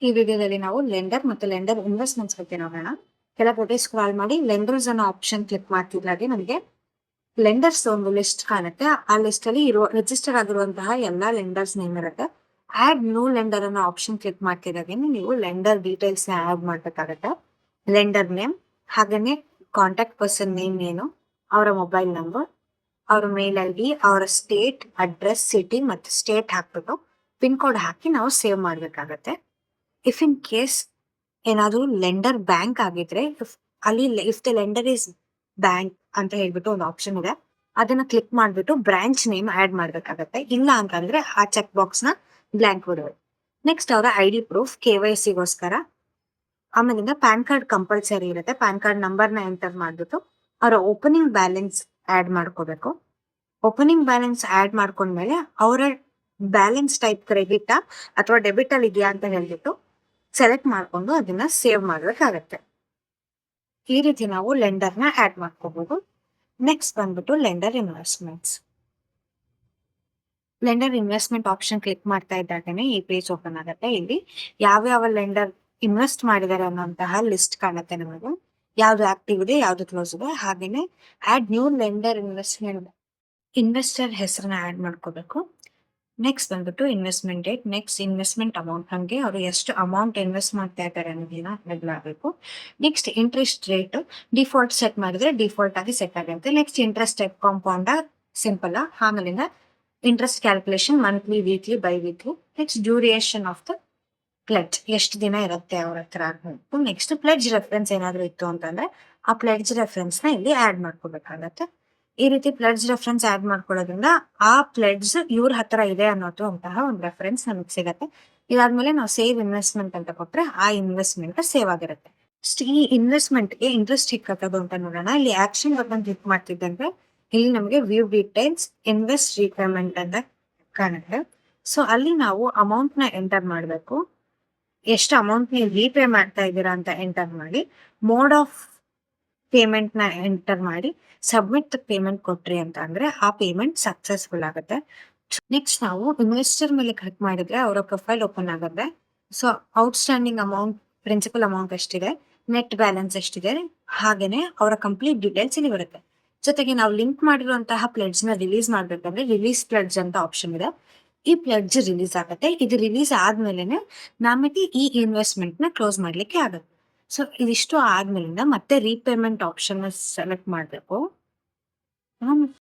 ಈ ವಿಡಿಯೋದಲ್ಲಿ ನಾವು ಲೆಂಡರ್ ಮತ್ತು ಲೆಂಡರ್ ಇನ್ವೆಸ್ಟ್ಮೆಂಟ್ಸ್ ಬಗ್ಗೆ ನೋಡೋಣ. ಕೆಳಗಡೆ ಸ್ಕ್ರಾಲ್ ಮಾಡಿ ಲೆಂಡರ್ಸ್ ಅನ್ನೋ ಆಪ್ಷನ್ ಕ್ಲಿಕ್ ಮಾಡ್ತಿದ್ದಾಗೆ ನಮಗೆ ಲೆಂಡರ್ಸ್ ಒಂದು ಲಿಸ್ಟ್ ಕಾಣುತ್ತೆ. ಆ ಲಿಸ್ಟ್ ಅಲ್ಲಿ ರಿಜಿಸ್ಟರ್ ಆಗಿರುವಂತಹ ಎಲ್ಲಾ ಲೆಂಡರ್ಸ್ ನೇಮ್ ಇರುತ್ತೆ. ಆಡ್ ನ್ಯೂ ಲೆಂಡರ್ ಅನ್ನೋ ಆಪ್ಷನ್ ಕ್ಲಿಕ್ ಮಾಡ್ತಿದ್ದಾಗೆ ನೀವು ಲೆಂಡರ್ ಡೀಟೇಲ್ಸ್ ನ ಆಡ್ ಮಾಡ್ಬೇಕಾಗತ್ತೆ. ಲೆಂಡರ್ ನೇಮ್, ಹಾಗೇನೆ ಕಾಂಟ್ಯಾಕ್ಟ್ ಪರ್ಸನ್ ನೇಮ್ ಏನು, ಅವರ ಮೊಬೈಲ್ ನಂಬರ್, ಅವರ ಮೇಲ್ ಐ ಡಿ, ಅವರ ಸ್ಟೇಟ್, ಅಡ್ರೆಸ್, ಸಿಟಿ ಮತ್ತು ಸ್ಟೇಟ್ ಹಾಕ್ಬಿಟ್ಟು ಪಿನ್ ಕೋಡ್ ಹಾಕಿ ನಾವು ಸೇವ್ ಮಾಡ್ಬೇಕಾಗತ್ತೆ. ಇಫ್ ಇನ್ ಕೇಸ್ ಏನಾದ್ರು ಲೆಂಡರ್ ಬ್ಯಾಂಕ್ ಆಗಿದ್ರೆ ಅಲ್ಲಿ if the lender is bank ಅಂತ ಹೇಳ್ಬಿಟ್ಟು ಒಂದು ಆಪ್ಷನ್ ಇದೆ, ಅದನ್ನ ಕ್ಲಿಕ್ ಮಾಡ್ಬಿಟ್ಟು ಬ್ರಾಂಚ್ ನೇಮ್ ಆಡ್ ಮಾಡ್ಬೇಕಾಗತ್ತೆ. ಇಲ್ಲ ಅಂತಂದ್ರೆ ಆ ಚೆಕ್ ಬಾಕ್ಸ್ ನ ಬ್ಲಾಂಕ್ ಬಿಡೋದು. ನೆಕ್ಸ್ಟ್ ಅವರ ಐ ಡಿ ಪ್ರೂಫ್, KYC ಗೋಸ್ಕರ. ಆಮೇಲಿಂದ ಪ್ಯಾನ್ ಕಾರ್ಡ್ ಕಂಪಲ್ಸರಿ ಇರುತ್ತೆ. ಪ್ಯಾನ್ ಕಾರ್ಡ್ ನಂಬರ್ನ ಎಂಟರ್ ಮಾಡ್ಬಿಟ್ಟು ಅವರ ಓಪನಿಂಗ್ ಬ್ಯಾಲೆನ್ಸ್ ಆಡ್ ಮಾಡ್ಕೋಬೇಕು. ಓಪನಿಂಗ್ ಬ್ಯಾಲೆನ್ಸ್ ಆಡ್ ಮಾಡ್ಕೊಂಡ್ಮೇಲೆ ಅವರ ಬ್ಯಾಲೆನ್ಸ್ ಟೈಪ್ ಕ್ರೆಡಿಟ್ ಅಥವಾ ಡೆಬಿಟ್ ಅಲ್ಲಿ ಇದೆಯಾ ಅಂತ ಹೇಳ್ಬಿಟ್ಟು ಸೆಲೆಕ್ಟ್ ಮಾಡ್ಕೊಂಡು ಅದನ್ನ ಸೇವ್ ಮಾಡ್ಬೇಕಾಗತ್ತೆ. ಈ ರೀತಿ ನಾವು ಲೆಂಡರ್ ನ ಆಡ್ ಮಾಡ್ಕೋಬಹುದು. ನೆಕ್ಸ್ಟ್ ಬಂದ್ಬಿಟ್ಟು lender investments. Lender investment option click ಮಾಡ್ತಾ ಇದ್ದಾಗನೇ ಈ ಪೇಜ್ ಓಪನ್ ಆಗುತ್ತೆ. ಇಲ್ಲಿ ಯಾವ ಲೆಂಡರ್ ಇನ್ವೆಸ್ಟ್ ಮಾಡಿದ್ದಾರೆ ಅನ್ನೋಂತಹ ಲಿಸ್ಟ್ ಕಾಣುತ್ತೆ ನಮಗೆ. ಯಾವ್ದು ಆಕ್ಟಿವ್ ಇದೆ, ಯಾವ್ದು ಕ್ಲೋಸ್ ಇದೆ. ಹಾಗೇನೆ ಆಡ್ ನ್ಯೂ ಲೆಂಡರ್ ಇನ್ವೆಸ್ಟರ್ ಹೆಸರನ್ನ ಆಡ್ ಮಾಡ್ಕೋಬೇಕು. ನೆಕ್ಸ್ಟ್ ಬಂದ್ಬಿಟ್ಟು investment date, next investment amount, ಹಂಗೆ ಅವರು ಎಷ್ಟು ಅಮೌಂಟ್ ಇನ್ವೆಸ್ಟ್ ಮಾಡ್ತಾ ಇದ್ದಾರೆ ಅನ್ನೋದನ್ನ ಆಡ್ ಮಾಡಬೇಕು. Next interest rate default set ಮಾಡಿದ್ರೆ ಡಿಫಾಲ್ಟ್ ಆಗಿ ಸೆಟ್ ಆಗುತ್ತೆ. Next interest type compound, simple. ಆಮೇಲಿಂದ interest calculation monthly, weekly, bi weekly. Next duration of the pledge, ಎಷ್ಟು ದಿನ ಇರುತ್ತೆ ಅವ್ರ ಹತ್ರ ಆಗ್ಬೇಕು. ನೆಕ್ಸ್ಟ್ ಪ್ಲೆಡ್ಜ್ ರೆಫರೆನ್ಸ್ ಏನಾದ್ರು ಇತ್ತು ಅಂತಂದ್ರೆ ಆ ಪ್ಲೆಡ್ಜ್ ರೆಫರೆನ್ಸ್ ನ ಇಲ್ಲಿ ಆಡ್ ಮಾಡ್ಕೋಬೇಕಾಗತ್ತೆ. ಈ ರೀತಿ ಪ್ಲೆಡ್ಜ್ ರೆಫರೆನ್ಸ್ ಆಡ್ ಮಾಡ್ಕೊಳ್ಳೋದ್ರಿಂದ ಆ ಪ್ಲೆಡ್ಜ್ ಇವ್ರ ಹತ್ರ ಇದೆ ಅನ್ನೋದು ಅಂತಹ ಒಂದು ರೆಫರೆನ್ಸ್ ನಮಗೆ ಸಿಗತ್ತೆ. ಇದಾದ್ಮೇಲೆ ನಾವು ಸೇವ್ ಇನ್ವೆಸ್ಟ್ಮೆಂಟ್ ಅಂತ ಕೊಟ್ರೆ ಆ ಇನ್ವೆಸ್ಟ್ಮೆಂಟ್ ಸೇವ್ ಆಗಿರುತ್ತೆ. ಈ ಇನ್ವೆಸ್ಟ್ಮೆಂಟ್ ಗೆ ಇಂಟ್ರೆಸ್ಟ್ ಹೇಗೆ ಕಟ್ಟೋದು ಅಂತ ನೋಡೋಣ. ಇಲ್ಲಿ ಆಕ್ಷನ್ ಬಟನ್ ಕ್ಲಿಕ್ ಮಾಡ್ತಿದ್ದಂದ್ರೆ ಇಲ್ಲಿ ನಮಗೆ ವ್ಯೂ ಡೀಟೇಲ್ಸ್, ಇನ್ವೆಸ್ಟ್, ರೀಪೇಮೆಂಟ್ ಅಂತ ಕಾಣುತ್ತೆ. ಸೊ ಅಲ್ಲಿ ನಾವು ಅಮೌಂಟ್ ನ ಎಂಟರ್ ಮಾಡಬೇಕು. ಎಷ್ಟು ಅಮೌಂಟ್ ನೀವು ರೀಪೇ ಮಾಡ್ತಾ ಇದ್ದೀರಾ ಅಂತ ಎಂಟರ್ ಮಾಡಿ, ಮೋಡ್ ಆಫ್ ಪೇಮೆಂಟ್ ನ ಎಂಟರ್ ಮಾಡಿ ಸಬ್ಮಿಟ್ ಪೇಮೆಂಟ್ ಕೊಟ್ರಿ ಅಂತ ಅಂದ್ರೆ ಆ ಪೇಮೆಂಟ್ ಸಕ್ಸಸ್ಫುಲ್ ಆಗುತ್ತೆ. ನೆಕ್ಸ್ಟ್ ನಾವು ಇನ್ವೆಸ್ಟರ್ ಮೇಲೆ ಕ್ಲಿಕ್ ಮಾಡಿದ್ರೆ ಅವರ ಪ್ರೊಫೈಲ್ ಓಪನ್ ಆಗುತ್ತೆ. So outstanding amount, principal amount ಎಷ್ಟಿದೆ, ನೆಟ್ ಬ್ಯಾಲೆನ್ಸ್ ಎಷ್ಟಿದೆ, ಹಾಗೇನೆ ಅವರ ಕಂಪ್ಲೀಟ್ ಡೀಟೇಲ್ಸ್ ಇಲ್ಲಿ ಬರುತ್ತೆ. ಜೊತೆಗೆ ನಾವು ಲಿಂಕ್ ಮಾಡಿರುವಂತಹ ಪ್ಲೆಡ್ಜ್ ನ ರಿಲೀಸ್ ಮಾಡ್ಬೇಕಂದ್ರೆ ರಿಲೀಸ್ ಪ್ಲೆಡ್ಜ್ ಅಂತ ಆಪ್ಷನ್ ಇದೆ. ಈ ಪ್ಲೆಡ್ಜ್ ರಿಲೀಸ್ ಆಗುತ್ತೆ. ಇದು ರಿಲೀಸ್ ಆದ್ಮೇಲೆ ನಮಗೆ ಈ ಇನ್ವೆಸ್ಟ್ಮೆಂಟ್ ನ ಕ್ಲೋಸ್ ಮಾಡ್ಲಿಕ್ಕೆ ಆಗುತ್ತೆ. ಸೊ ಇದಿಷ್ಟು ಆದ್ಮೇಲಿಂದ ಮತ್ತೆ ರೀಪೇಮೆಂಟ್ ಆಪ್ಷನ್ ಸೆಲೆಕ್ಟ್ ಮಾಡಬೇಕು.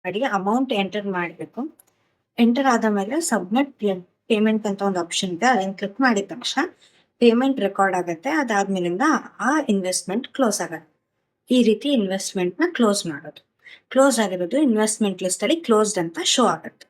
ಮಾಡಿ ಅಮೌಂಟ್ ಎಂಟರ್ ಮಾಡಬೇಕು. ಎಂಟರ್ ಆದ ಮೇಲೆ ಸಬ್ಮಿಟ್ ಪೇಮೆಂಟ್ ಅಂತ ಒಂದು ಆಪ್ಷನ್ ಇದೆ. ಅದನ್ನ ಕ್ಲಿಕ್ ಮಾಡಿದ ತಕ್ಷಣ ಪೇಮೆಂಟ್ ರೆಕಾರ್ಡ್ ಆಗುತ್ತೆ. ಅದಾದ್ಮೇಲಿಂದ ಆ ಇನ್ವೆಸ್ಟ್ಮೆಂಟ್ ಕ್ಲೋಸ್ ಆಗುತ್ತೆ. ಈ ರೀತಿ ಇನ್ವೆಸ್ಟ್ಮೆಂಟ್ ನ ಕ್ಲೋಸ್ ಮಾಡೋದು. ಕ್ಲೋಸ್ ಆಗಿರೋದು ಇನ್ವೆಸ್ಟ್ಮೆಂಟ್ ಲಿಸ್ಟ್ ಅಲ್ಲಿ ಕ್ಲೋಸ್ಡ್ ಅಂತ ಶೋ ಆಗುತ್ತೆ.